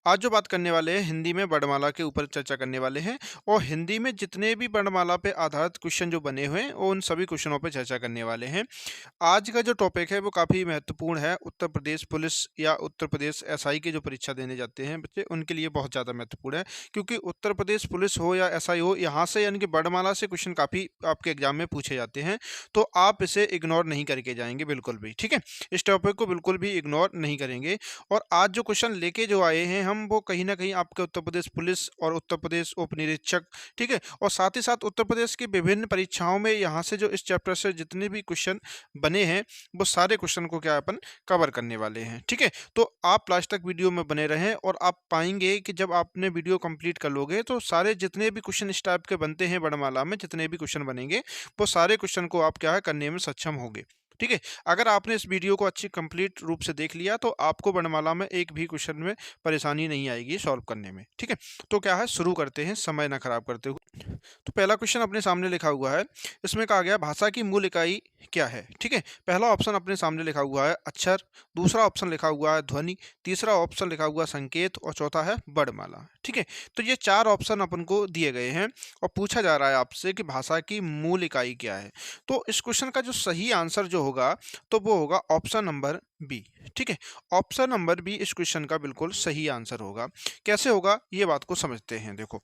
आज जो बात करने वाले हैं हिंदी में वर्णमाला के ऊपर चर्चा करने वाले हैं और हिंदी में जितने भी वर्णमाला पे आधारित क्वेश्चन जो बने हुए हैं वो उन सभी क्वेश्चनों पे चर्चा करने वाले हैं। आज का जो टॉपिक है वो काफ़ी महत्वपूर्ण है। उत्तर प्रदेश पुलिस या उत्तर प्रदेश एसआई की जो परीक्षा देने जाते हैं बच्चे उनके लिए बहुत ज़्यादा महत्वपूर्ण है, क्योंकि उत्तर प्रदेश पुलिस हो या एसआई हो, यहाँ से यानी कि वर्णमाला से क्वेश्चन काफ़ी आपके एग्जाम में पूछे जाते हैं। तो आप इसे इग्नोर नहीं करके जाएंगे बिल्कुल भी, ठीक है। इस टॉपिक को बिल्कुल भी इग्नोर नहीं करेंगे। और आज जो क्वेश्चन लेके जो आए हैं हम, वो कहीं ना कहीं आपके उत्तर प्रदेश पुलिस और उत्तर प्रदेश उप निरीक्षक, ठीक है, और साथ ही साथ उत्तर प्रदेश की विभिन्न परीक्षाओं में यहाँ से जो इस चैप्टर से जितने भी क्वेश्चन बने हैं वो सारे क्वेश्चन को क्या अपन कवर करने वाले हैं, ठीक है। तो आप लास्ट तक वीडियो में बने रहें और आप पाएंगे कि जब आपने वीडियो कंप्लीट कर लोगे तो सारे जितने भी क्वेश्चन इस टाइप के बनते हैं वर्णमाला में, जितने भी क्वेश्चन बनेंगे वो सारे क्वेश्चन को आप क्या है करने में सक्षम होंगे, ठीक है। अगर आपने इस वीडियो को अच्छी कंप्लीट रूप से देख लिया तो आपको वर्णमाला में एक भी क्वेश्चन में परेशानी नहीं आएगी सॉल्व करने में, ठीक है। तो क्या है, शुरू करते हैं समय ना खराब करते हुए। तो पहला क्वेश्चन अपने सामने लिखा हुआ है, इसमें कहा गया भाषा की मूल इकाई क्या है, ठीक है। पहला ऑप्शन अपने सामने लिखा हुआ है अक्षर, दूसरा ऑप्शन लिखा हुआ है ध्वनि, तीसरा ऑप्शन लिखा हुआ संकेत और चौथा है वर्णमाला, ठीक है। तो ये चार ऑप्शन अपन को दिए गए हैं और पूछा जा रहा है आपसे कि भाषा की मूल इकाई क्या है। तो इस क्वेश्चन का जो सही आंसर जो होगा तो वो होगा ऑप्शन नंबर बी, ठीक है। ऑप्शन नंबर बी इस क्वेश्चन का बिल्कुल सही आंसर होगा। कैसे होगा ये बात को समझते हैं। देखो,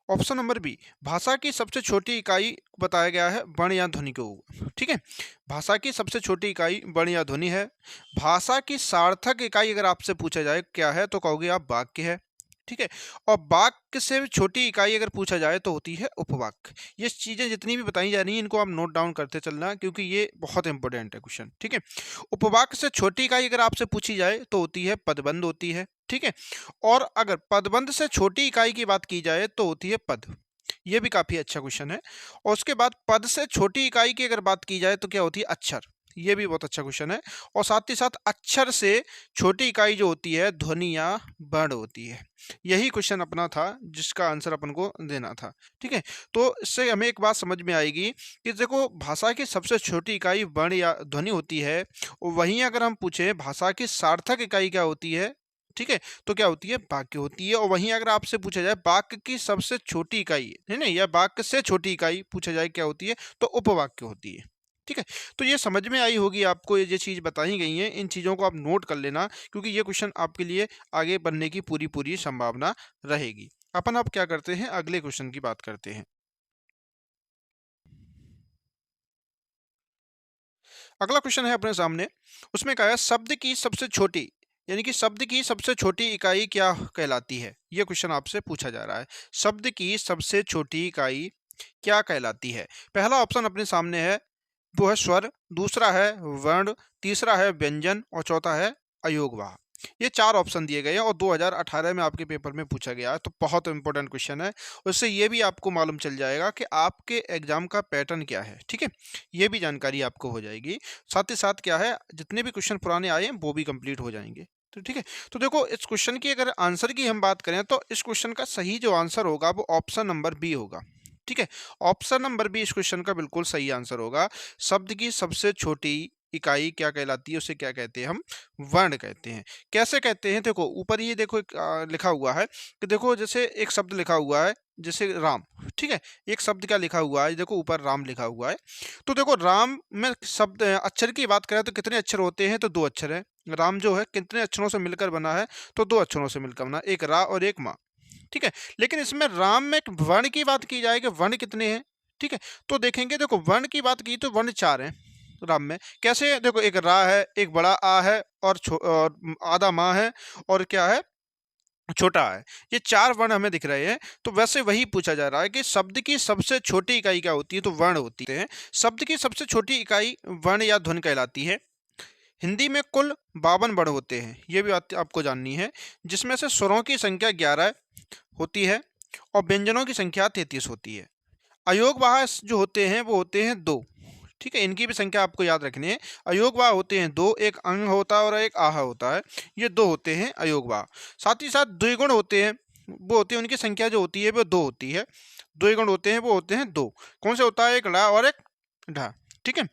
ऑप्शन नंबर बी, भाषा की सबसे छोटी इकाई बताया गया है वर्ण या ध्वनि को, ठीक है। भाषा की सबसे छोटी इकाई वर्ण या ध्वनि है। भाषा की सार्थक इकाई अगर आपसे पूछा जाए क्या है तो कहोगे आप वाक्य है, ठीक है। और वाक्य से छोटी इकाई अगर पूछा जाए तो होती है उपवाक्य। ये चीजें जितनी भी बताई जा रही हैं इनको आप नोट डाउन करते चलना, क्योंकि ये बहुत इंपॉर्टेंट है क्वेश्चन, ठीक है। उपवाक्य से छोटी इकाई अगर आपसे पूछी जाए तो होती है पदबंध होती है, ठीक है। और अगर पदबंध से छोटी इकाई की बात की जाए तो होती है पद। ये भी काफी अच्छा क्वेश्चन है। और उसके बाद पद से छोटी इकाई की अगर बात की जाए तो क्या होती है अक्षर। ये भी बहुत अच्छा क्वेश्चन है। और साथ ही साथ अक्षर से छोटी इकाई जो होती है ध्वनि या वर्ण होती है। यही क्वेश्चन अपना था जिसका आंसर अपन को देना था, ठीक है। तो इससे हमें एक बात समझ में आएगी कि देखो, भाषा की सबसे छोटी इकाई वर्ण या ध्वनि होती है। वहीं अगर हम पूछे भाषा की सार्थक इकाई क्या होती है, ठीक है, तो क्या होती है वाक्य होती है। और वहीं अगर आपसे पूछा जाए वाक्य की सबसे छोटी इकाई है ना, या वाक्य से छोटी इकाई पूछा जाए क्या होती है तो उपवाक्य होती है, ठीक है। तो ये समझ में आई होगी आपको, ये जो चीज़ बताई गई हैं इन चीज़ों को आप नोट कर लेना, क्योंकि ये क्वेश्चन आपके लिए आगे बनने की पूरी पूरी संभावना रहेगी। अपन अब क्या करते हैं, अगले क्वेश्चन की बात करते हैं। अगला क्वेश्चन है अपने सामने, उसमें कहा है शब्द की सबसे छोटी, यानी कि शब्द की सबसे छोटी इकाई क्या कहलाती है। यह क्वेश्चन आपसे पूछा जा रहा है, शब्द की सबसे छोटी इकाई क्या कहलाती है। पहला ऑप्शन अपने सामने है वो है स्वर, दूसरा है वर्ण, तीसरा है व्यंजन और चौथा है अयोगवाह। ये चार ऑप्शन दिए गए हैं और 2018 में आपके पेपर में पूछा गया है, तो बहुत इंपॉर्टेंट क्वेश्चन है। उससे ये भी आपको मालूम चल जाएगा कि आपके एग्जाम का पैटर्न क्या है, ठीक है। ये भी जानकारी आपको हो जाएगी। साथ ही साथ क्या है, जितने भी क्वेश्चन पुराने आए हैं वो भी कंप्लीट हो जाएंगे, तो ठीक है। तो देखो, इस क्वेश्चन की अगर आंसर की हम बात करें तो इस क्वेश्चन का सही जो आंसर होगा वो ऑप्शन नंबर बी होगा, ठीक है। ऑप्शन नंबर बी इस क्वेश्चन का बिल्कुल सही आंसर होगा। शब्द की सबसे छोटी इकाई क्या कहलाती है, उसे क्या कहते हैं हम, वर्ण कहते हैं। कैसे कहते हैं, देखो ऊपर ये देखो एक लिखा हुआ है कि देखो जैसे एक शब्द लिखा हुआ है जैसे राम, ठीक है। एक शब्द क्या लिखा हुआ है, देखो ऊपर राम लिखा हुआ है। तो देखो राम में शब्द अक्षर की बात करें तो कितने अक्षर होते हैं, तो दो अक्षर है। राम जो है कितने अक्षरों से मिलकर बना है, तो दो अक्षरों से मिलकर बना, एक रा और एक मा, ठीक है। लेकिन इसमें राम में वर्ण की बात की जाए कि वर्ण कितने हैं, ठीक है। तो देखेंगे, देखो वर्ण की बात की तो वर्ण चार हैं राम में। कैसे, देखो एक रा है, एक बड़ा आ है और आधा माँ है और क्या है छोटा है। ये चार वर्ण हमें दिख रहे हैं। तो वैसे वही पूछा जा रहा है कि शब्द की सबसे छोटी इकाई क्या होती है, तो वर्ण होती है। शब्द की सबसे छोटी इकाई वर्ण या ध्वनि कहलाती है। हिंदी में कुल 52 वर्ण होते हैं, ये भी बात आपको जाननी है, जिसमें से स्वरों की संख्या 11 होती है और व्यंजनों की संख्या 33 होती है। अयोगवाह जो होते हैं वो होते हैं दो, ठीक है। इनकी भी संख्या आपको याद रखनी है। अयोगवाह होते हैं दो, एक अंग होता है और एक आह होता है, ये दो होते हैं अयोगवाह। साथ ही साथ द्विगुण होते हैं, वो होते हैं उनकी संख्या जो होती है वो दो होती है। द्विगुण होते हैं वो होते हैं दो, कौन से होता है, एक ला और एक ढा, ठीक है।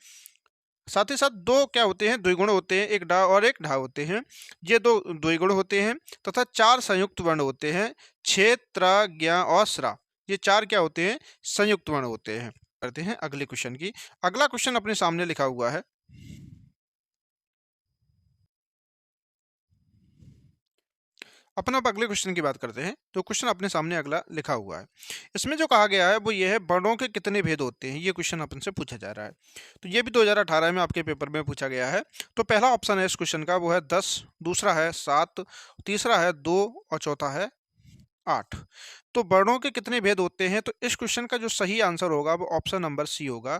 साथ ही साथ दो क्या होते हैं, द्विगुण होते हैं, एक डा और एक ढा होते हैं। ये दो द्विगुण होते हैं तथा चार संयुक्त वर्ण होते हैं, छे, त्र, ज्ञ और स्रा। ये चार क्या होते हैं, संयुक्त वर्ण होते हैं। करते हैं अगले क्वेश्चन की। अगला क्वेश्चन अपने सामने लिखा हुआ है। अपन अब अगले क्वेश्चन की बात करते हैं। तो क्वेश्चन अपने सामने अगला लिखा हुआ है। इसमें जो कहा गया है वो ये है, वर्णों के कितने भेद होते हैं, ये क्वेश्चन अपन से पूछा जा रहा है। तो ये भी 2018 में आपके पेपर में पूछा गया है। तो पहला ऑप्शन है इस क्वेश्चन का वो है 10, दूसरा है 7, तीसरा है 2 और चौथा है 8। तो वर्णों के कितने भेद होते हैं, तो इस क्वेश्चन का जो सही आंसर होगा वो ऑप्शन नंबर सी होगा।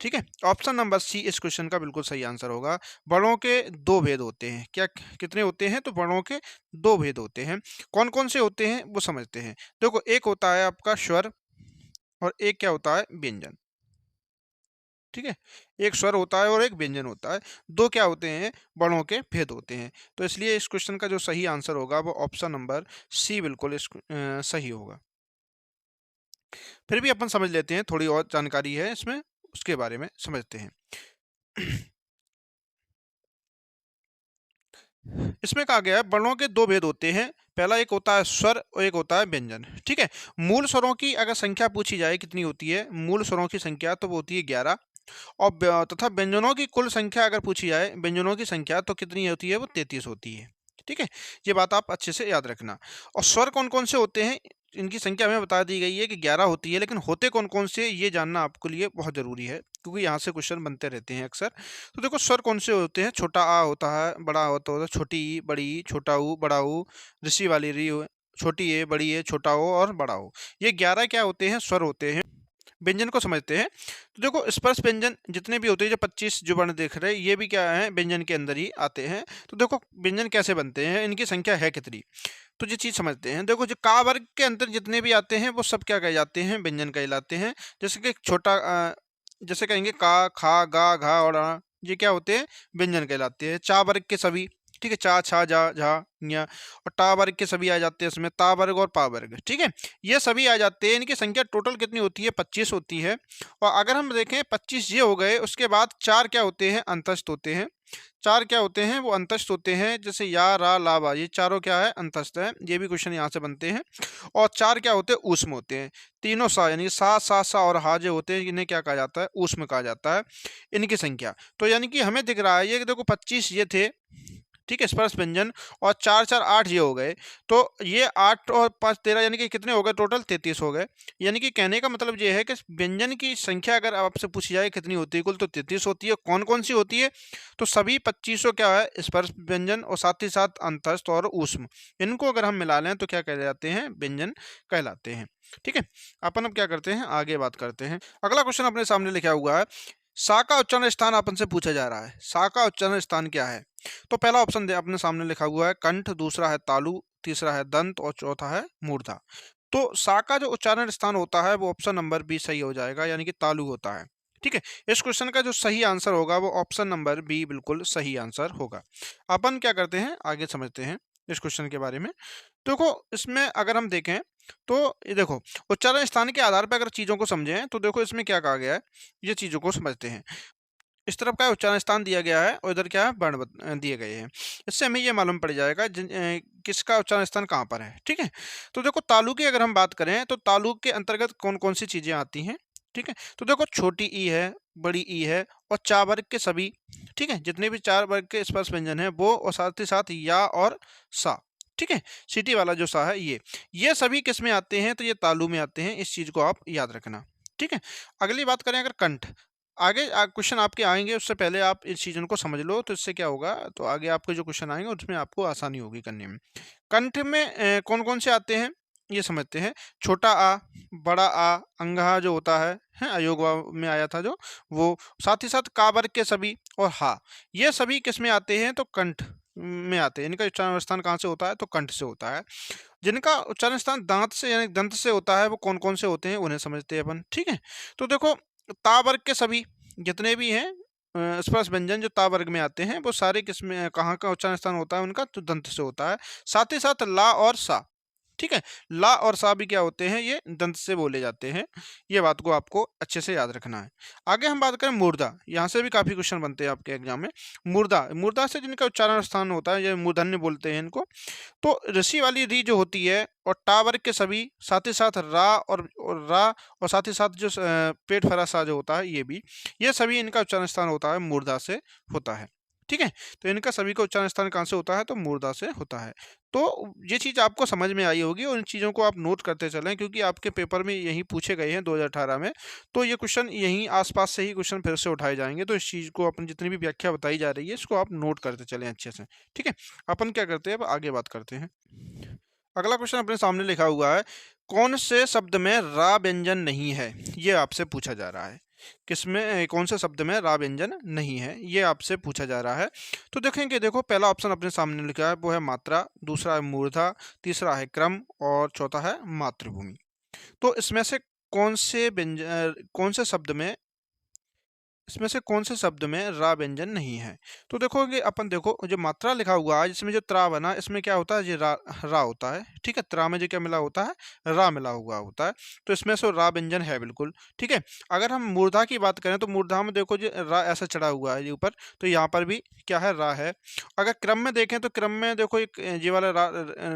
ठीक है, ऑप्शन नंबर सी इस क्वेश्चन का बिल्कुल सही आंसर होगा। वर्णों के दो भेद होते हैं। क्या कितने होते हैं, तो वर्णों के दो भेद होते हैं। कौन कौन से होते हैं वो समझते हैं। देखो, एक होता है आपका स्वर और एक क्या होता है, व्यंजन। ठीक है, एक स्वर होता है और एक व्यंजन होता है। दो क्या होते हैं, वर्णों के भेद होते हैं। तो इसलिए इस क्वेश्चन का जो सही आंसर होगा वो ऑप्शन नंबर सी बिल्कुल सही होगा। फिर भी अपन समझ लेते हैं, थोड़ी और जानकारी है इसमें, उसके बारे में समझते हैं। इसमें कहा गया है वर्णों के दो भेद होते हैं। पहला एक होता है स्वर और एक होता है व्यंजन। ठीक है, मूल स्वरों की अगर संख्या पूछी जाए कितनी होती है, मूल स्वरों की संख्या तो वो होती है 11। और तथा व्यंजनों की कुल संख्या अगर पूछी जाए, व्यंजनों की संख्या तो कितनी होती है, वो 33 होती है। ठीक है, ये बात आप अच्छे से याद रखना। और स्वर कौन कौन से होते हैं, इनकी संख्या हमें बता दी गई है कि 11 होती है, लेकिन होते कौन कौन से ये जानना आपके लिए बहुत जरूरी है, क्योंकि यहाँ से क्वेश्चन बनते रहते हैं अक्सर। तो देखो, स्वर कौन से होते हैं, छोटा आ होता है, बड़ा होता है छोटी ई, बड़ी ई, छोटा ऊ, बड़ा ऊ, ऋषि वाली री, छोटी ए, बड़ी ए, छोटा ओ और बड़ा ओ। ये 11 क्या होते हैं, स्वर होते हैं। व्यंजन को समझते हैं। तो देखो, स्पर्श व्यंजन जितने भी होते हैं, जो 25 जो वर्ण देख रहे हैं, ये भी क्या है, व्यंजन के अंदर ही आते हैं। तो देखो, व्यंजन कैसे बनते हैं, इनकी संख्या है कितनी, तो ये चीज समझते हैं। देखो, जो का वर्ग के अंदर जितने भी आते हैं वो सब क्या कहलाते हैं, व्यंजन कहलाते हैं। जैसे कि छोटा जैसे कहेंगे का, खा, गा, घा और आ, ये क्या होते हैं, व्यंजन कहलाते हैं। चा वर्ग के सभी, ठीक है, चा, छा, जा, झा, ञ, और टा वर्ग के सभी आ जाते हैं इसमें, ता वर्ग और पा वर्ग। ठीक है, ये सभी आ जाते हैं। इनकी संख्या टोटल कितनी होती है, 25 होती है। और अगर हम देखें 25 ये हो गए, उसके बाद चार क्या होते हैं, अंतस्थ होते हैं। चार क्या होते हैं, वो अंतस्थ होते हैं। जैसे या, रा, ला, बा, ये चारों क्या है, अंतस्थ है। ये भी क्वेश्चन यहाँ से बनते हैं। और चार क्या होते हैं, ऊष्म होते हैं। तीनों सा यानी सा, सा, सा और हा जो होते हैं, इन्हें क्या कहा जाता है, ऊष्म कहा जाता है। इनकी संख्या तो यानी कि हमें दिख रहा है ये कि देखो 25 ये थे, ठीक है, स्पर्श व्यंजन, और चार चार 8 ये हो गए। तो ये 8 और 5 13 यानी कि कितने हो गए, टोटल 33 हो गए। यानी कि कहने का मतलब ये है कि व्यंजन की संख्या अगर आपसे पूछी जाए कितनी होती है कुल, तो 33 होती है। कौन कौन सी होती है, तो सभी 25 क्या है, स्पर्श व्यंजन, और साथ ही साथ अंतस्थ और ऊष्म, इनको अगर हम मिला लें तो क्या कहलाते हैं, व्यंजन कहलाते हैं। ठीक है, अपन अब क्या करते हैं, आगे बात करते हैं। अगला क्वेश्चन अपने सामने लिखा हुआ है, सा का उच्चारण स्थान अपन से पूछा जा रहा है। सा का उच्चारण स्थान क्या है, तो पहला ऑप्शन अपने सामने लिखा हुआ है कंठ, दूसरा है तालु, तीसरा है दंत और चौथा है मूर्धा। तो सा का जो उच्चारण स्थान होता है वो ऑप्शन नंबर बी सही हो जाएगा, यानी कि तालु होता है। ठीक है, इस क्वेश्चन का जो सही आंसर होगा वो ऑप्शन नंबर बी बिल्कुल सही आंसर होगा। अपन क्या करते हैं, आगे समझते हैं इस क्वेश्चन के बारे में। देखो, इसमें अगर हम देखें तो ये देखो, उच्चारण स्थान के आधार पर अगर चीजों को समझें तो देखो इसमें क्या कहा गया है, ये चीजों को समझते हैं। इस तरफ का उच्चारण स्थान दिया गया है और इधर क्या है, वर्ण दिए गए हैं। इससे हमें ये मालूम पड़ जाएगा किसका उच्चारण स्थान कहाँ पर है। ठीक है, तो देखो तालु की अगर हम बात करें तो तालु के अंतर्गत कौन कौन सी चीजें आती हैं। ठीक है, तो देखो छोटी ई है, बड़ी ई है, और चार वर्ग के सभी, ठीक है, जितने भी चार वर्ग के स्पर्श व्यंजन है वो, और साथ ही साथ या और सा। ठीक है, सीटी वाला जो सा है ये सभी किस में आते हैं, तो ये तालु में आते हैं। इस चीज को आप याद रखना। ठीक है, अगली बात करें अगर कंठ, आगे क्वेश्चन आपके आएंगे, उससे पहले आप इस चीज़ों को समझ लो, तो इससे क्या होगा, तो आगे आपके जो क्वेश्चन आएंगे उसमें आपको आसानी होगी करने में। कंठ में कौन कौन से आते हैं ये समझते हैं। छोटा आ, बड़ा आ, अंगहा जो होता है अयोग में आया था जो, वो, साथ ही साथ का वर्ग के सभी और हा, ये सभी किस में आते हैं, तो कंठ में आते हैं। इनका उच्चारण स्थान कहाँ से होता है, तो कंठ से होता है। जिनका उच्चारण स्थान दांत से यानी दंत से होता है वो कौन कौन से होते हैं, उन्हें समझते हैं अपन। ठीक है, तो देखो ता वर्ग के सभी जितने भी हैं स्पर्श व्यंजन जो ता वर्ग में आते हैं वो सारे किस में, कहाँ का उच्चारण स्थान होता है उनका, तो दंत से होता है। साथ ही साथ ला और सा, ठीक है। ला और सा भी क्या होते हैं, ये दंत से बोले जाते हैं। ये बात को आपको अच्छे से याद रखना है। आगे हम बात करें मूर्धा, यहाँ से भी काफी क्वेश्चन बनते हैं आपके एग्जाम में। मूर्धा, मूर्धा से जिनका उच्चारण स्थान होता है, ये मूर्धन्य बोलते हैं इनको। तो ऋषि वाली री जो होती है और टा वर्ग के सभी, साथ ही साथ रा और रा, और साथ ही साथ जो पेट फरा सा जो होता है ये भी, ये सभी इनका उच्चारण स्थान होता है मूर्धा से होता है। ठीक है। तो इनका सभी का उच्चारण स्थान कहाँ से होता है, तो मूर्धा से होता है। तो ये चीज़ आपको समझ में आई होगी और इन चीज़ों को आप नोट करते चलें, क्योंकि आपके पेपर में यही पूछे गए हैं 2018 में। तो ये क्वेश्चन यहीं आसपास से ही क्वेश्चन फिर से उठाए जाएंगे। तो इस चीज़ को अपन जितनी भी व्याख्या बताई जा रही है इसको आप नोट करते चलें अच्छे से। ठीक है। अपन क्या करते हैं, अब आगे बात करते हैं। अगला क्वेश्चन अपने सामने लिखा हुआ है, कौन से शब्द में रा व्यंजन नहीं है, ये आपसे पूछा जा रहा है। किसमें, कौन से शब्द में रा व्यंजन नहीं है, ये आपसे पूछा जा रहा है। तो देखेंगे, देखो पहला ऑप्शन अपने सामने लिखा है वो है मात्रा, दूसरा है मूर्धा, तीसरा है क्रम और चौथा है मातृभूमि। तो इसमें से कौन से शब्द में, इसमें से कौन से शब्द में रा व्यंजन नहीं है। तो देखोगे अपन, देखो जो मात्रा लिखा हुआ है जिसमें जो त्रा बना, इसमें क्या होता है, ये रा होता है। ठीक है। त्रा में जो क्या मिला होता है, रा मिला हुआ होता है। तो इसमें से रा व्यंजन है बिल्कुल। ठीक है। अगर हम मूर्धा की बात करें तो मूर्धा में देखो जो रा ऐसा चढ़ा हुआ है ये ऊपर, तो यहाँ पर भी क्या है, रा है। अगर क्रम में देखें तो क्रम में देखो एक ये वाला रा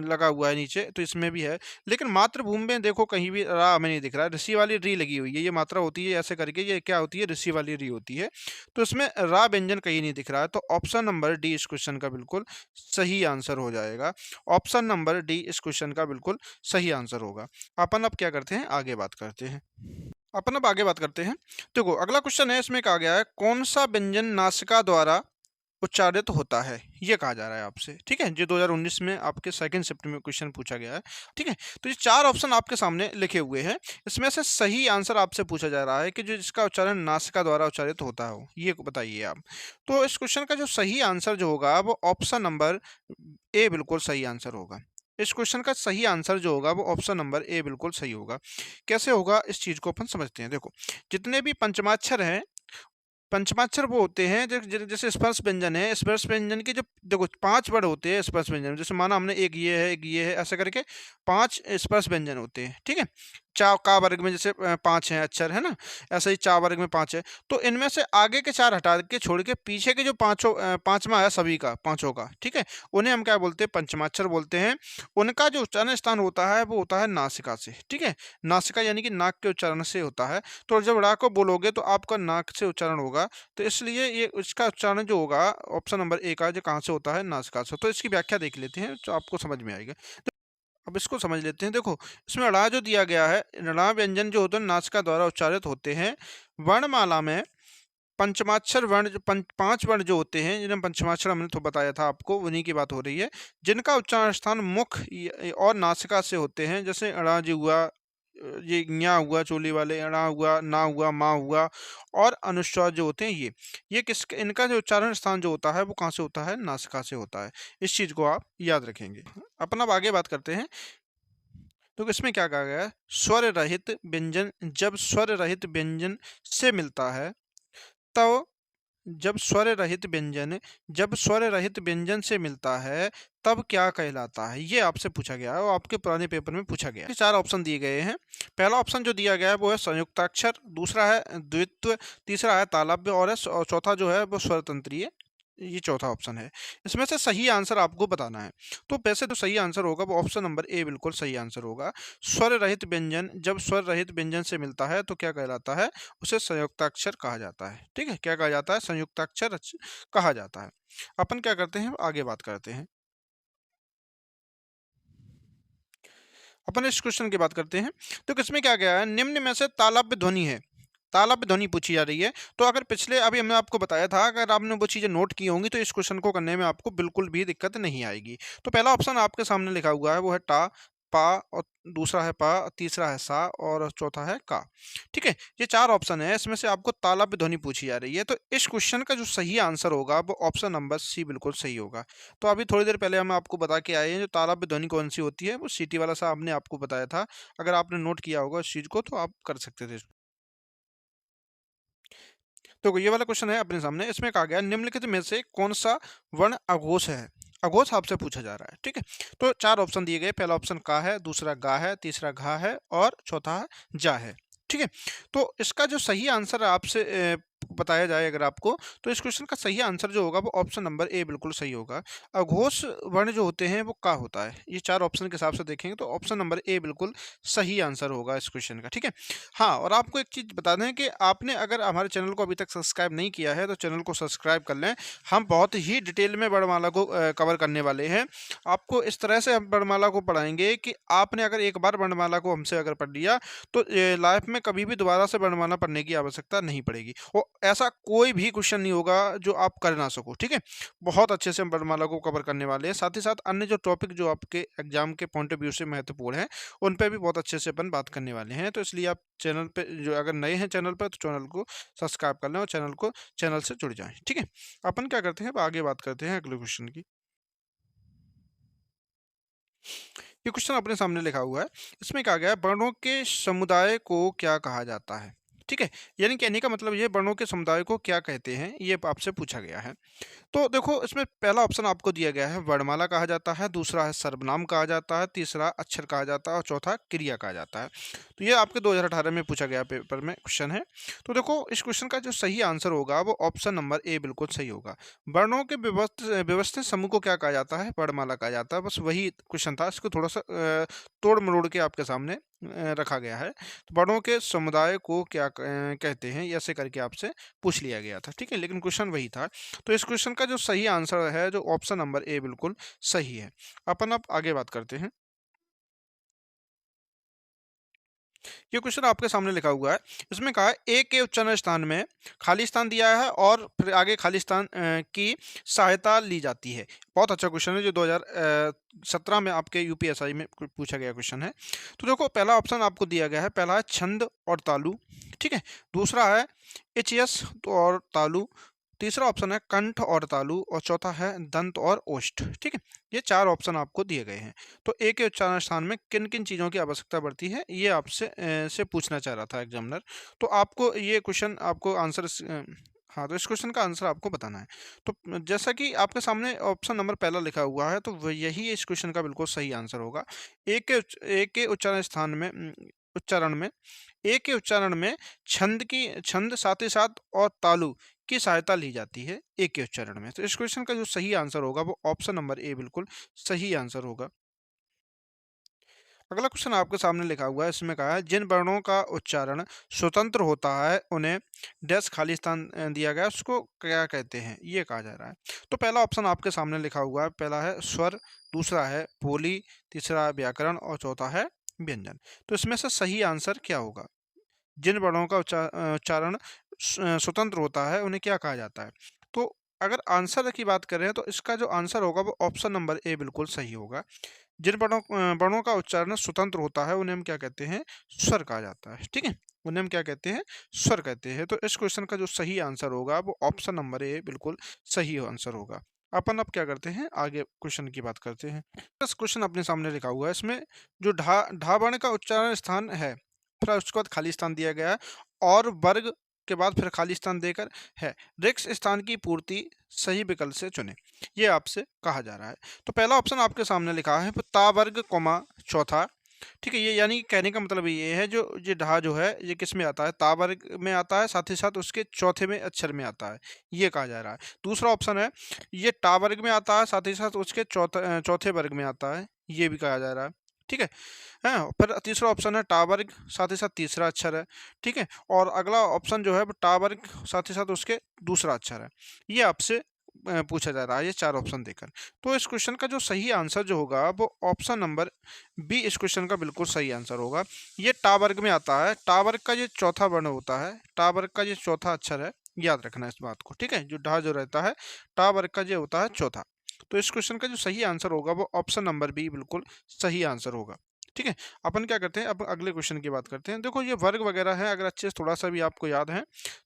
लगा हुआ है नीचे, तो इसमें भी है। लेकिन मातृभूमि में देखो कहीं भी रा हमें नहीं दिख रहा है, ऋषि वाली री लगी हुई है, ये मात्रा होती है ऐसे करके, ये क्या होती है, ऋषि वाली री होती है। तो इसमें रा व्यंजन कहीं नहीं दिख रहा है। तो ऑप्शन नंबर डी इस क्वेश्चन का बिल्कुल सही आंसर हो जाएगा। ऑप्शन नंबर डी इस क्वेश्चन का बिल्कुल सही आंसर होगा। अपन अब क्या करते हैं, आगे बात करते हैं। अपन अब आगे बात करते हैं। देखो अगला क्वेश्चन है, इसमें कहा गया है कौन सा व्यंजन नासिका द्वारा उच्चारित होता है, ये कहा जा रहा है आपसे। ठीक है। जो 2019 में आपके सेकंड शिफ्ट में क्वेश्चन पूछा गया है। ठीक है। तो ये चार ऑप्शन आपके सामने लिखे हुए हैं, इसमें से सही आंसर आपसे पूछा जा रहा है कि जो जिसका उच्चारण नासिका द्वारा उच्चारित होता हो, ये बताइए आप। तो इस क्वेश्चन का जो सही आंसर जो होगा वो ऑप्शन नंबर ए बिल्कुल सही आंसर होगा। इस क्वेश्चन का सही आंसर जो होगा वो ऑप्शन नंबर ए बिल्कुल सही होगा। कैसे होगा, इस चीज को अपन समझते हैं। देखो जितने भी पंचमाक्षर हैं, पंचमाक्षर वो होते हैं जैसे स्पर्श व्यंजन है, स्पर्श व्यंजन के जो देखो 5 वर्ड होते हैं स्पर्श व्यंजन, जैसे माना हमने एक ये है, एक ये है, ऐसा करके 5 स्पर्श व्यंजन होते हैं। ठीक है। चा का वर्ग में जैसे 5 हैं अक्षर, है ना, ऐसे ही चा वर्ग में 5 है। तो इनमें से आगे के 4 हटा के छोड़ के पीछे के जो पांचवा है सभी का, पांचों का, ठीक है, उन्हें हम क्या बोलते हैं, पंचमाक्षर बोलते हैं। उनका जो उच्चारण स्थान होता है वो होता है नासिका से। ठीक है। नासिका यानी कि नाक के उच्चारण से होता है। तो जब ड़ा को बोलोगे तो आपका नाक से उच्चारण होगा। तो इसलिए ये इसका उच्चारण जो होगा ऑप्शन नंबर ए का, जो कहाँ से होता है, नासिका से। तो इसकी व्याख्या देख लेते हैं तो आपको समझ में आएगा। अब इसको समझ लेते हैं। देखो इसमें ड़ा जो दिया गया है, ड़ा व्यंजन जो होते हैं नासिका द्वारा उच्चारित होते हैं। वर्णमाला में पंचमाक्षर वर्ण जो 5 वर्ण जो होते हैं, जिन्हें पंचमाक्षर हमने तो बताया था आपको, उन्हीं की बात हो रही है, जिनका उच्चारण स्थान मुख और नासिका से होते हैं। जैसे अड़ा जी हुआ, ये ञा हुआ चोली वाले, अड़ा हुआ, ना हुआ, माँ हुआ, और अनुस्वार जो होते हैं ये किस, इनका जो उच्चारण स्थान जो होता है वो कहाँ से होता है, नासिका से होता है। इस चीज को आप याद रखेंगे। अपन अब आगे बात करते हैं। तो इसमें क्या कहा गया है, स्वर रहित व्यंजन जब स्वर रहित व्यंजन से मिलता है, तो जब स्वर रहित व्यंजन जब स्वर रहित व्यंजन से मिलता है तब क्या कहलाता है, ये आपसे पूछा गया है और आपके पुराने पेपर में पूछा गया है। 4 ऑप्शन दिए गए हैं। पहला ऑप्शन जो दिया गया है वो है संयुक्ताक्षर, दूसरा है द्वित्व, तीसरा है तालव्य और चौथा जो है वो स्वरतंत्रीय। ये चौथा ऑप्शन है। इसमें से सही आंसर आपको बताना है। तो वैसे तो सही आंसर होगा वो ऑप्शन नंबर ए बिल्कुल सही आंसर होगा। स्वर रहित व्यंजन जब स्वर रहित व्यंजन से मिलता है तो क्या कहलाता है, उसे संयुक्ताक्षर कहा जाता है। ठीक है। क्या कहा जाता है, संयुक्ताक्षर कहा जाता है। अपन क्या करते हैं, आगे बात करते हैं। अपन इस क्वेश्चन की बात करते हैं। तो किसमें क्या गया है, निम्न में से तालव्य ध्वनि है, तालव्य ध्वनि पूछी जा रही है। तो अगर पिछले अभी हमने आपको बताया था, अगर आपने वो चीज़ें नोट की होंगी तो इस क्वेश्चन को करने में आपको बिल्कुल भी दिक्कत नहीं आएगी। तो पहला ऑप्शन आपके सामने लिखा हुआ है वो है टा, पा, और दूसरा है पा, तीसरा है सा और चौथा है का। ठीक है। ये 4 ऑप्शन है, इसमें से आपको तालव्य ध्वनि पूछी जा रही है। तो इस क्वेश्चन का जो सही आंसर होगा वो ऑप्शन नंबर सी बिल्कुल सही होगा। तो अभी थोड़ी देर पहले हम आपको बता के आए हैं जो तालव्य ध्वनि कौन सी होती है, वो सीटी वाला साहब ने आपको बताया था। अगर आपने नोट किया होगा इस चीज़ को तो आप कर सकते थे। तो ये वाला क्वेश्चन है अपने सामने, इसमें कहा गया निम्नलिखित में से कौन सा वर्ण अघोष है। अघोष आपसे पूछा जा रहा है। ठीक है, तो 4 ऑप्शन दिए गए, पहला ऑप्शन का है, दूसरा गा है, तीसरा घा है और चौथा है जा है। ठीक है, तो इसका जो सही आंसर आपसे बताया जाए अगर आपको, तो इस क्वेश्चन का सही आंसर जो होगा वो ऑप्शन नंबर ए बिल्कुल सही होगा। अघोष वर्ण जो होते हैं वो का होता है, ये 4 ऑप्शन के हिसाब से देखेंगे तो ऑप्शन नंबर ए बिल्कुल सही आंसर होगा इस क्वेश्चन का। ठीक है, हाँ, और आपको एक चीज़ बता दें कि आपने अगर हमारे चैनल को अभी तक सब्सक्राइब नहीं किया है तो चैनल को सब्सक्राइब कर लें। हम बहुत ही डिटेल में वर्णमाला को कवर करने वाले हैं। आपको इस तरह से हम वर्णमाला को पढ़ाएंगे कि आपने अगर एक बार वर्णमाला को हमसे अगर पढ़ लिया तो लाइफ में कभी भी दोबारा से वर्णमाला पढ़ने की आवश्यकता नहीं पड़ेगी और ऐसा कोई भी क्वेश्चन नहीं होगा जो आप कर ना सको। ठीक है, बहुत अच्छे से हम वर्णमाला को कवर करने वाले हैं। साथ ही साथ अन्य जो टॉपिक जो आपके एग्जाम के पॉइंट ऑफ व्यू से महत्वपूर्ण है उन पर भी बहुत अच्छे से अपन बात करने वाले हैं। तो इसलिए आप चैनल पे जो अगर नए हैं चैनल पर तो चैनल को सब्सक्राइब कर लें और चैनल से जुड़ जाएं। ठीक है, अपन क्या करते हैं, अब आगे बात करते हैं अगले क्वेश्चन की। ये क्वेश्चन अपने सामने लिखा हुआ है, इसमें कहा गया है वर्णों के समुदाय को क्या कहा जाता है। ठीक है, यानी कहने का मतलब ये वर्णों के समुदाय को क्या कहते हैं, ये आपसे पूछा गया है। तो देखो इसमें पहला ऑप्शन आपको दिया गया है वर्णमाला कहा जाता है, दूसरा है सर्वनाम कहा जाता है, तीसरा अक्षर कहा जाता है और चौथा क्रिया कहा जाता है। तो ये आपके 2018 में पूछा गया पेपर में क्वेश्चन है। तो देखो इस क्वेश्चन का जो सही आंसर होगा वो ऑप्शन नंबर ए बिल्कुल सही होगा। वर्णों के व्यवस्थित समूह को क्या कहा जाता है, वर्णमाला कहा जाता है। बस वही क्वेश्चन था, इसको थोड़ा सा तोड़ मरोड़ के आपके सामने रखा गया है। तो वर्णों के समुदाय को क्या कहते हैं, ऐसे करके आपसे पूछ लिया गया था। ठीक है, लेकिन क्वेश्चन वही था। तो इस क्वेश्चन का जो सही आंसर है जो ऑप्शन नंबर ए बिल्कुल सही है। अपन अब आगे बात करते हैं। ये क्वेश्चन आपके सामने लिखा हुआ है, इसमें कहा है ए के उच्चारण स्थान में खाली स्थान दिया है और फिर आगे खाली स्थान की सहायता ली जाती है। बहुत अच्छा क्वेश्चन है जो 2017 में आपके यूपीएसआई में पूछा गया क्वेश्चन है। तो देखो पहला ऑप्शन आपको दिया गया है, पहला है छंद और तालु। ठीक है, दूसरा है एचएस और तालु, तीसरा ऑप्शन है कंठ और तालु और चौथा है दंत और ओष्ठ। ठीक है, ये 4 ऑप्शन आपको दिए गए हैं। तो ए के उच्चारण स्थान में किन किन चीज़ों की आवश्यकता पड़ती है ये आपसे से पूछना चाह रहा था एग्जामिनर। तो आपको ये क्वेश्चन आपको आंसर हाँ, तो इस क्वेश्चन का आंसर आपको बताना है। तो जैसा कि आपके सामने ऑप्शन नंबर पहला लिखा हुआ है तो यही इस क्वेश्चन का बिल्कुल सही आंसर होगा। ए के उच्चारण स्थान में उच्चारण में ए के उच्चारण में छंद साथ ही साथ और तालु की सहायता ली जाती है ए के उच्चारण में। तो इस क्वेश्चन का जो सही आंसर होगा वो ऑप्शन नंबर ए बिल्कुल सही आंसर होगा। अगला क्वेश्चन आपके सामने लिखा हुआ है, इसमें कहा है जिन वर्णों का उच्चारण स्वतंत्र होता है उन्हें डैश खाली स्थान दिया गया है, उसको क्या कहते हैं, ये कहा जा रहा है। तो पहला ऑप्शन आपके सामने लिखा हुआ है, पहला है स्वर, दूसरा है बोली, तीसरा है व्याकरण और चौथा है व्यंजन। तो इसमें से सही आंसर क्या होगा, जिन वर्णों का उच्चारण स्वतंत्र होता है उन्हें क्या कहा जाता है। तो अगर आंसर की बात करें तो इसका जो आंसर होगा वो ऑप्शन नंबर ए बिल्कुल सही होगा। जिन वर्णों का उच्चारण स्वतंत्र होता है उन्हें हम क्या कहते हैं, स्वर कहा जाता है। ठीक है, उन्हें हम क्या कहते हैं, स्वर कहते हैं। तो इस क्वेश्चन का जो सही आंसर होगा वो ऑप्शन नंबर ए बिल्कुल सही आंसर होगा। अपन अब क्या करते हैं, आगे क्वेश्चन की बात करते हैं। इस क्वेश्चन अपने सामने लिखा हुआ है, इसमें जो ढा वर्ण का उच्चारण स्थान है, फिर उसके बाद खाली स्थान दिया गया है और वर्ग के बाद फिर खाली स्थान देकर है, रिक्त स्थान की पूर्ति सही विकल्प से चुने, ये आपसे कहा जा रहा है। तो पहला ऑप्शन आपके सामने लिखा है ता वर्ग कोमा चौथा। ठीक है, ये यानी कि कहने का मतलब ये है जो ये ढा जो है ये किस में आता है, ता वर्ग में आता है, साथ ही साथ उसके चौथे में अक्षर में आता है, ये कहा जा रहा है। दूसरा ऑप्शन है ये टा वर्ग में आता है, साथ ही साथ उसके चौथे वर्ग में आता है, ये भी कहा जा रहा है। ठीक है, हाँ, फिर तीसरा ऑप्शन है टा वर्ग, साथ ही साथ तीसरा अक्षर है। ठीक है, और अगला ऑप्शन जो है वो टा वर्ग साथ ही साथ उसके दूसरा अक्षर है, ये आपसे पूछा जा रहा है, ये 4 ऑप्शन देकर। तो इस क्वेश्चन का जो सही आंसर जो होगा वो ऑप्शन नंबर बी इस क्वेश्चन का बिल्कुल सही आंसर होगा। ये टा वर्ग में आता है, टा वर्ग का ये चौथा वर्ण होता है, टा वर्ग का ये चौथा अक्षर है, याद रखना इस बात को। ठीक है, जो ढा जो रहता है टा वर्ग का ये होता है चौथा। तो इस क्वेश्चन का जो सही आंसर होगा वो ऑप्शन नंबर बी बिल्कुल सही आंसर होगा। ठीक है, अपन क्या करते हैं, अब अगले क्वेश्चन की बात करते हैं। देखो ये वर्ग वगैरह है, अगर अच्छे से थोड़ा सा भी आपको याद है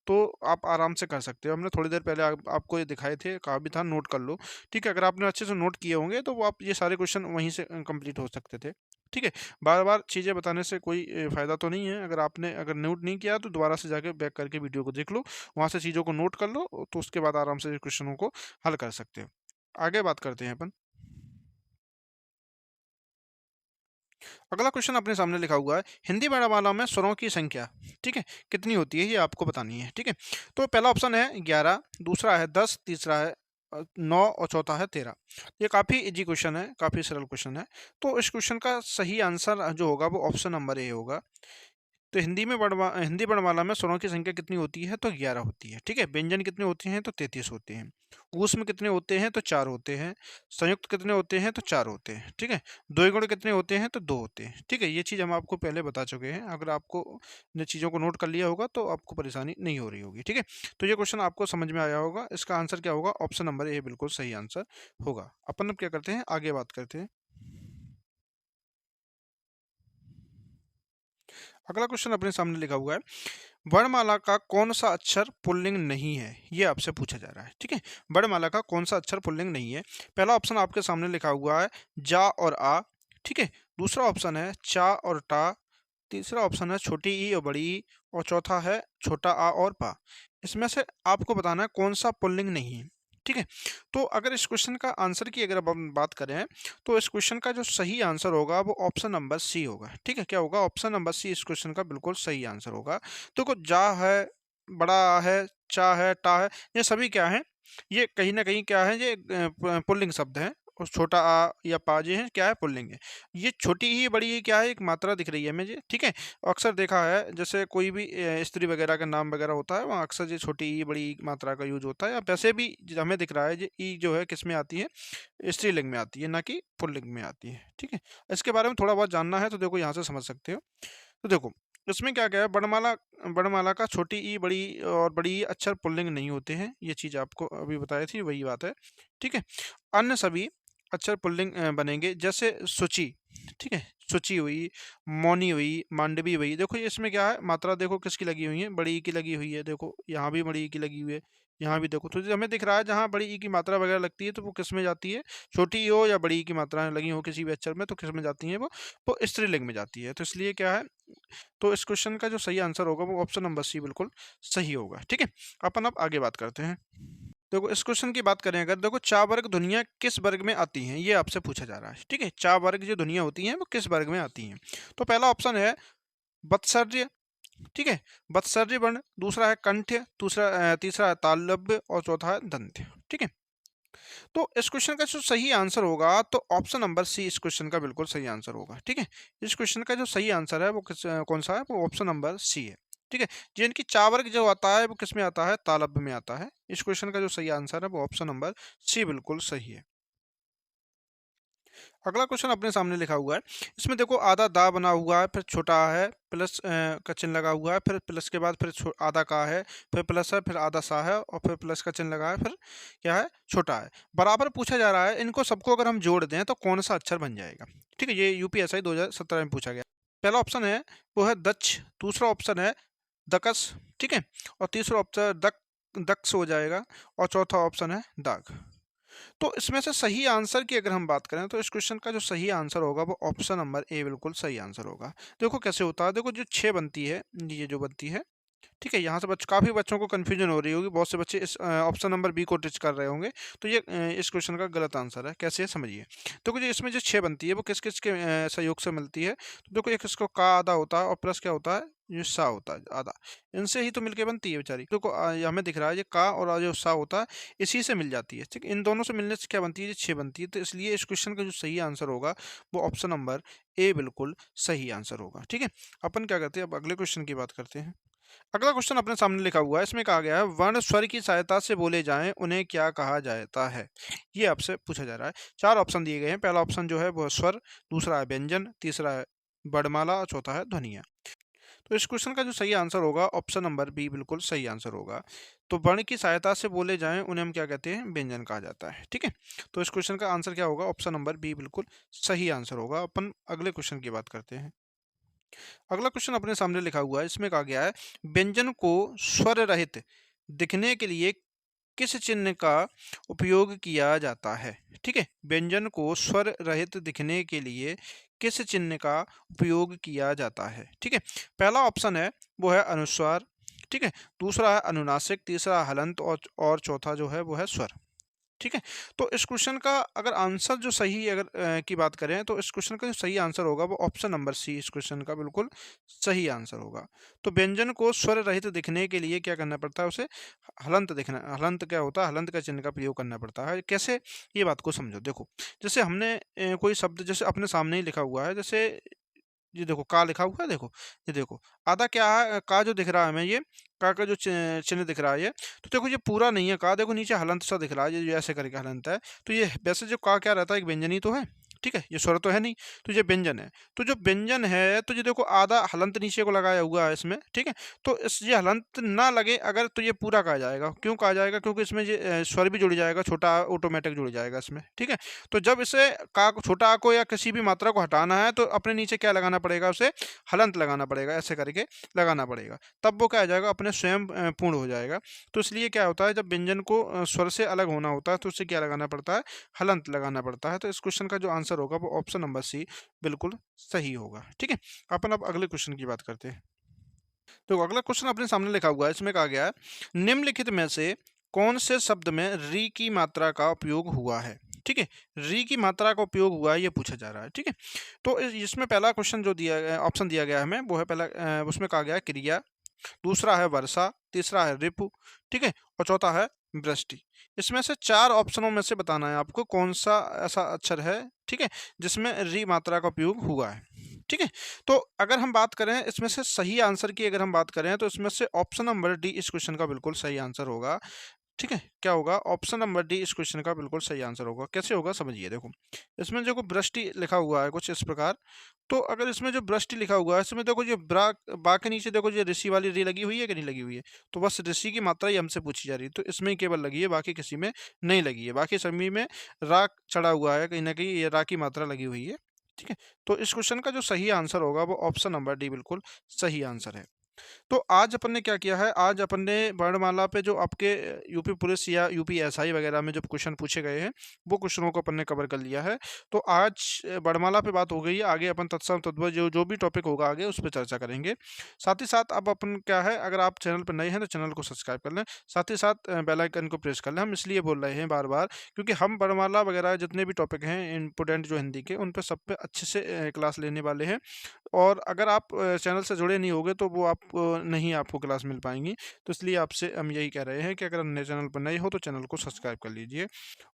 तो आप आराम से कर सकते हो। हमने थोड़ी देर पहले आपको ये दिखाए थे, कहा भी था नोट कर लो। ठीक है, अगर आपने अच्छे से नोट किए होंगे तो वो आप ये सारे क्वेश्चन वहीं से कंप्लीट हो सकते थे। ठीक है, बार बार चीज़ें बताने से कोई फ़ायदा तो नहीं है। अगर आपने अगर नोट नहीं किया तो दोबारा से जाके बैक करके वीडियो को देख लो, वहाँ से चीज़ों को नोट कर लो, तो उसके बाद आराम से क्वेश्चनों को हल कर सकते हो। आगे बात करते हैं अपन। अगला क्वेश्चन अपने सामने लिखा हुआ है, हिंदी वर्णमाला में स्वरों की संख्या, ठीक है, कितनी होती है ये आपको बतानी है। ठीक है, तो पहला ऑप्शन है 11, दूसरा है 10, तीसरा है 9 और चौथा है 13। ये काफ़ी इजी क्वेश्चन है, काफ़ी सरल क्वेश्चन है। तो इस क्वेश्चन का सही आंसर जो होगा वो ऑप्शन नंबर ए होगा। तो हिंदी वर्णमाला में स्वरों की संख्या कितनी होती है? तो 11 होती है। ठीक है, व्यंजन कितने होते हैं? तो 33 होते हैं। ऊष्म कितने होते हैं? तो 4 होते हैं। संयुक्त कितने होते हैं? तो 4 होते हैं। ठीक है, द्विगुण कितने होते हैं? तो 2 होते हैं। ठीक है, ये चीज़ हम आपको पहले बता चुके हैं। अगर आपको इन चीज़ों को नोट कर लिया होगा तो आपको परेशानी नहीं हो रही होगी। ठीक है, तो ये क्वेश्चन आपको समझ में आया होगा। इसका आंसर क्या होगा? ऑप्शन नंबर ए बिल्कुल सही आंसर होगा। अपन अब क्या करते हैं, आगे बात करते हैं। अगला क्वेश्चन अपने सामने लिखा हुआ है, वर्णमाला का कौन सा अक्षर पुल्लिंग नहीं है? ये आपसे पूछा जा रहा है। ठीक है, वर्णमाला का कौन सा अक्षर पुल्लिंग नहीं है? पहला ऑप्शन आपके सामने लिखा हुआ है जा और आ। ठीक है, दूसरा ऑप्शन है चा और टा, तीसरा ऑप्शन है छोटी ई और बड़ी ई, और चौथा है छोटा आ और पा। इसमें से आपको बताना है कौन सा पुल्लिंग नहीं है। ठीक है, तो अगर इस क्वेश्चन का आंसर की अगर अब हम बात करें तो इस क्वेश्चन का जो सही आंसर होगा वो ऑप्शन नंबर सी होगा। ठीक है, क्या होगा? ऑप्शन नंबर सी इस क्वेश्चन का बिल्कुल सही आंसर होगा। तो को जा है, बड़ा आ है, चा है, टा है, ये सभी क्या है? ये कहीं ना कहीं क्या है? ये पुल्लिंग शब्द है। और छोटा आ या पा जे है क्या है? पुल्लिंग है। ये छोटी ही बड़ी ही क्या है? एक मात्रा दिख रही है मुझे। ठीक है, अक्सर देखा है जैसे कोई भी स्त्री वगैरह का नाम वगैरह होता है वहाँ अक्सर ये छोटी ई बड़ी ई मात्रा का यूज होता है। या वैसे भी हमें दिख रहा है ये ई जो है किस में आती है? स्त्रीलिंग में आती है, ना कि पुल्लिंग में आती है। ठीक है, इसके बारे में थोड़ा बहुत जानना है तो देखो यहाँ से समझ सकते हो। तो देखो इसमें क्या क्या है, वर्णमाला वर्णमाला का छोटी ई बड़ी और बड़ी ई अक्षर पुल्लिंग नहीं होते हैं। ये चीज़ आपको अभी बताई थी, वही बात है। ठीक है, अन्य सभी अक्षर पुल्लिंग बनेंगे, जैसे शुचि। ठीक है, शुचि हुई, मौनी हुई, मांडवी हुई। देखो ये इसमें क्या है? मात्रा देखो किसकी लगी हुई है? बड़ी ई की लगी हुई है। देखो यहाँ भी बड़ी ई की लगी हुई है, यहाँ भी देखो। तो जो हमें दिख रहा है जहाँ बड़ी ई की मात्रा वगैरह लगती है तो वो किस में जाती है? छोटी ई हो या बड़ी ई की मात्राएं लगी हो किसी भी अक्षर में तो किस में जाती है? वो स्त्रीलिंग में जाती है। तो इसलिए क्या है, तो इस क्वेश्चन का जो सही आंसर होगा वो ऑप्शन नंबर सी बिल्कुल सही होगा। ठीक है, अपन अब आगे बात करते हैं। देखो इस क्वेश्चन की बात करें अगर, देखो चा वर्ग ध्वनियाँ किस वर्ग में आती हैं? ये आपसे पूछा जा रहा है। ठीक है, चा वर्ग जो ध्वनियाँ होती हैं वो किस वर्ग में आती हैं? तो पहला ऑप्शन है वत्सर्य। ठीक है, वत्सर्य वर्ण, दूसरा है कंठ्य, तीसरा है तालव्य और चौथा है दंत्य। ठीक है, तो इस क्वेश्चन का जो सही आंसर होगा तो ऑप्शन नंबर सी इस क्वेश्चन का बिल्कुल सही आंसर होगा। ठीक है, इस क्वेश्चन का जो सही आंसर है वो कौन सा है? वो ऑप्शन नंबर सी है। ठीक है, जिनकी चा वर्ग जो आता है वो किस में आता है? तालव्य में आता है। इस क्वेश्चन का जो सही आंसर है वो ऑप्शन नंबर सी बिल्कुल सही है। अगला क्वेश्चन अपने सामने लिखा हुआ है, इसमें देखो आधा दा बना हुआ है, फिर छोटा है, प्लस का चिन्ह लगा हुआ है, फिर प्लस के बाद फिर आधा का है, फिर प्लस है, फिर आधा सा है और फिर प्लस का चिन्ह लगा है, फिर क्या है? छोटा है। बराबर पूछा जा रहा है, इनको सबको अगर हम जोड़ दें तो कौन सा अक्षर बन जाएगा? ठीक है, ये यूपीएसआई 2017 में पूछा गया। पहला ऑप्शन है वो है दक्ष, दूसरा ऑप्शन है दकस। ठीक है, और तीसरा ऑप्शन दक्ष हो जाएगा, और चौथा ऑप्शन है दाग। तो इसमें से सही आंसर की अगर हम बात करें तो इस क्वेश्चन का जो सही आंसर होगा वो ऑप्शन नंबर ए बिल्कुल सही आंसर होगा। देखो कैसे होता है, देखो जो 6 बनती है, ये जो बनती है, ठीक है, यहाँ से काफ़ी बच्चों को कन्फ्यूजन हो रही होगी, बहुत से बच्चे इस ऑप्शन नंबर बी को टिच कर रहे होंगे। तो ये इस क्वेश्चन का गलत आंसर है। कैसे है समझिए। तो जो इसमें जो 6 बनती है वो किस किस के सहयोग से मिलती है? तो देखो एक इसको का आधा होता है और प्लस क्या होता है? ये सा होता है आधा। इनसे ही तो मिलके बनती है बेचारी। देखो ये हमें दिख रहा है ये का और जो सा होता है इसी से मिल जाती है। ठीक, इन दोनों से मिलने से क्या बनती है? ये 6 बनती है। तो इसलिए इस क्वेश्चन का जो सही आंसर होगा वो ऑप्शन नंबर ए बिल्कुल सही आंसर होगा। ठीक है, अपन क्या करते हैं, अब अगले क्वेश्चन की बात करते हैं। अगला क्वेश्चन अपने सामने लिखा हुआ है, इसमें कहा गया है वर्ण स्वर की सहायता से बोले जाएं उन्हें क्या कहा जाता है? ये आपसे पूछा जा रहा है। 4 ऑप्शन दिए गए हैं। पहला ऑप्शन जो है वो है स्वर, दूसरा है व्यंजन, तीसरा है वर्णमाला और चौथा है ध्वनियाँ। तो इस क्वेश्चन का जो सही आंसर होगा ऑप्शन नंबर बी बिल्कुल सही आंसर होगा। तो वर्ण की सहायता से बोले जाएं उन्हें हम क्या कहते हैं? व्यंजन कहा जाता है। ठीक है, तो इस क्वेश्चन का आंसर क्या होगा? ऑप्शन नंबर बी बिल्कुल सही आंसर होगा। अपन अगले क्वेश्चन की बात करते हैं। अगला क्वेश्चन अपने सामने लिखा हुआ है, इसमें कहा गया है व्यंजन को स्वर रहित दिखने के लिए किस चिन्ह का उपयोग किया जाता है? ठीक है, व्यंजन को स्वर रहित दिखने के लिए किस चिन्ह का उपयोग किया जाता है? ठीक है, पहला ऑप्शन है वो है अनुस्वार। ठीक है, दूसरा है अनुनासिक, तीसरा हलंत और चौथा जो है वो है स्वर। ठीक है? तो इस क्वेश्चन का अगर आंसर जो सही अगर की बात करें तो इस क्वेश्चन का जो सही आंसर होगा वो ऑप्शन नंबर सी इस क्वेश्चन का बिल्कुल सही आंसर होगा। तो व्यंजन को स्वर रहित दिखने के लिए क्या करना पड़ता है उसे हलंत क्या होता है? हलंत का चिन्ह का प्रयोग करना पड़ता है। कैसे? ये बात को समझो। देखो, जैसे हमने कोई शब्द जैसे अपने सामने ही लिखा हुआ है, जैसे ये देखो का लिखा हुआ है, देखो, ये देखो। आधा क्या है का जो दिख रहा है हमें, ये का का जो चिन्ह दिख रहा है ये, तो देखो ये पूरा नहीं है का, देखो नीचे हलंत सा दिख रहा है, ये ऐसे करके हलंत है। तो ये वैसे जो का क्या रहता है, एक व्यंजन ही तो है, ठीक है? ये स्वर तो है नहीं, तो ये व्यंजन है। तो जो व्यंजन है तो ये देखो आधा हलंत नीचे को लगाया हुआ है इसमें, ठीक है? तो इस ये हलंत ना लगे अगर तो ये पूरा कहा जाएगा। क्यों कहा जाएगा? क्योंकि इसमें ये स्वर भी जुड़ जाएगा, छोटा आ ऑटोमेटिक जुड़ जाएगा इसमें, ठीक है? तो जब इसे का को छोटा आ को या किसी भी मात्रा को हटाना है तो अपने नीचे क्या लगाना पड़ेगा, उसे हलंत लगाना पड़ेगा, ऐसे करके लगाना पड़ेगा। तब वो क्या आ जाएगा, अपने स्वयं पूर्ण हो जाएगा। तो इसलिए क्या होता है, जब व्यंजन को स्वर से अलग होना होता है तो उसे क्या लगाना पड़ता है, हलंत लगाना पड़ता है। तो इस क्वेश्चन का जो आंसर होगा वो ऑप्शन नंबर सी बिल्कुल सही होगा। ठीक है, अपन अब अगले क्वेश्चन की बात करते हैं। तो अगला क्वेश्चन अपने सामने लिखा हुआ है, इसमें कहा गया है निम्नलिखित में से कौन से शब्द में री की मात्रा का उपयोग हुआ है। ठीक है, री की मात्रा का उपयोग हुआ है ये पूछा जा रहा है। ठीक है, तो इसमें पहला क्वेश्चन जो दिया ऑप्शन दिया गया है हमें वो है पहला, उसमें कहा गया है क्रिया, दूसरा है वर्षा, तीसरा है रिपु, ठीक है, और चौथा है वृष्टि। इसमें से चार ऑप्शनों में से बताना है आपको कौन सा ऐसा अक्षर है, ठीक है, जिसमें री मात्रा का उपयोग हुआ है। ठीक है, तो अगर हम बात करें इसमें से सही आंसर की, अगर हम बात करें तो इसमें से ऑप्शन नंबर डी इस क्वेश्चन का बिल्कुल सही आंसर होगा। ठीक है, क्या होगा, ऑप्शन नंबर डी इस क्वेश्चन का बिल्कुल सही आंसर होगा। कैसे होगा समझिए, देखो इसमें जो वृष्टि लिखा हुआ है कुछ इस प्रकार, तो अगर इसमें जो वृष्टि लिखा हुआ है इसमें देखो ये ब्रा बा के नीचे देखो ये ऋषि वाली री लगी हुई है कि नहीं लगी हुई है, तो बस ऋषि की मात्रा ही हमसे पूछी जा रही है, तो इसमें ही केवल लगी है, बाकी किसी में नहीं लगी है। बाकी सभी में रा चढ़ा हुआ है, कहीं ना कहीं ये रा की मात्रा लगी हुई है। ठीक है, तो इस क्वेश्चन का जो सही आंसर होगा वो ऑप्शन नंबर डी बिल्कुल सही आंसर है। तो आज अपन ने क्या किया है, आज अपन ने वर्णमाला पे जो आपके यूपी पुलिस या यूपी एसआई वगैरह में जो क्वेश्चन पूछे गए हैं वो क्वेश्चनों को अपन ने कवर कर लिया है। तो आज वर्णमाला पे बात हो गई है, आगे अपन तत्सम तद्भव जो जो भी टॉपिक होगा आगे उस पर चर्चा करेंगे। साथ ही साथ अब अपन क्या है, अगर आप चैनल पर नए हैं तो चैनल को सब्सक्राइब कर लें, साथ ही साथ बेल आइकन को प्रेस कर लें। हम इसलिए बोल रहे हैं बार बार क्योंकि हम वर्णमाला वगैरह जितने भी टॉपिक हैं इंपोर्टेंट जो हिंदी के, उन पर सब पे अच्छे से क्लास लेने वाले हैं। और अगर आप चैनल से जुड़े नहीं होगे तो वो आप नहीं आपको क्लास मिल पाएंगी। तो इसलिए आपसे हम यही कह रहे हैं कि अगर नए चैनल पर नए हो तो चैनल को सब्सक्राइब कर लीजिए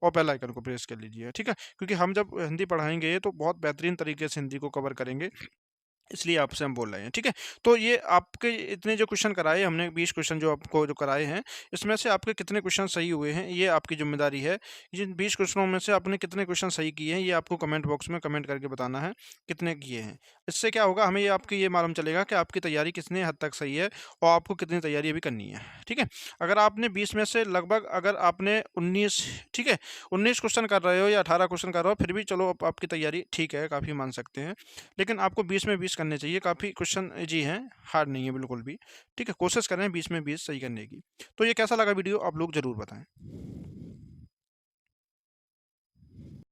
और बेल आइकन को प्रेस कर लीजिए। ठीक है, क्योंकि हम जब हिंदी पढ़ाएंगे तो बहुत बेहतरीन तरीके से हिंदी को कवर करेंगे, इसलिए आपसे हम बोल रहे हैं। ठीक है, तो ये आपके इतने जो क्वेश्चन कराए हमने, 20 क्वेश्चन जो आपको जो कराए हैं, इसमें से आपके कितने क्वेश्चन सही हुए हैं ये आपकी जिम्मेदारी है। जिन 20 क्वेश्चनों में से आपने कितने क्वेश्चन सही किए हैं ये आपको कमेंट बॉक्स में कमेंट करके बताना है कितने किए हैं। इससे क्या होगा, हमें ये आपकी ये मालूम चलेगा कि आपकी तैयारी कितने हद तक सही है और आपको कितनी तैयारी अभी करनी है। ठीक है, अगर आपने 20 में से लगभग अगर आपने 19, ठीक है, 19 क्वेश्चन कर रहे हो या 18 क्वेश्चन कर रहे हो, फिर भी चलो आपकी तैयारी ठीक है, काफ़ी मान सकते हैं। लेकिन आपको 20 में 20 करने चाहिए, काफ़ी क्वेश्चन ईजी हैं, हार्ड नहीं है बिल्कुल भी। ठीक है, कोशिश करें 20 में 20 सही करने की। तो ये कैसा लगा वीडियो आप लोग ज़रूर बताएं।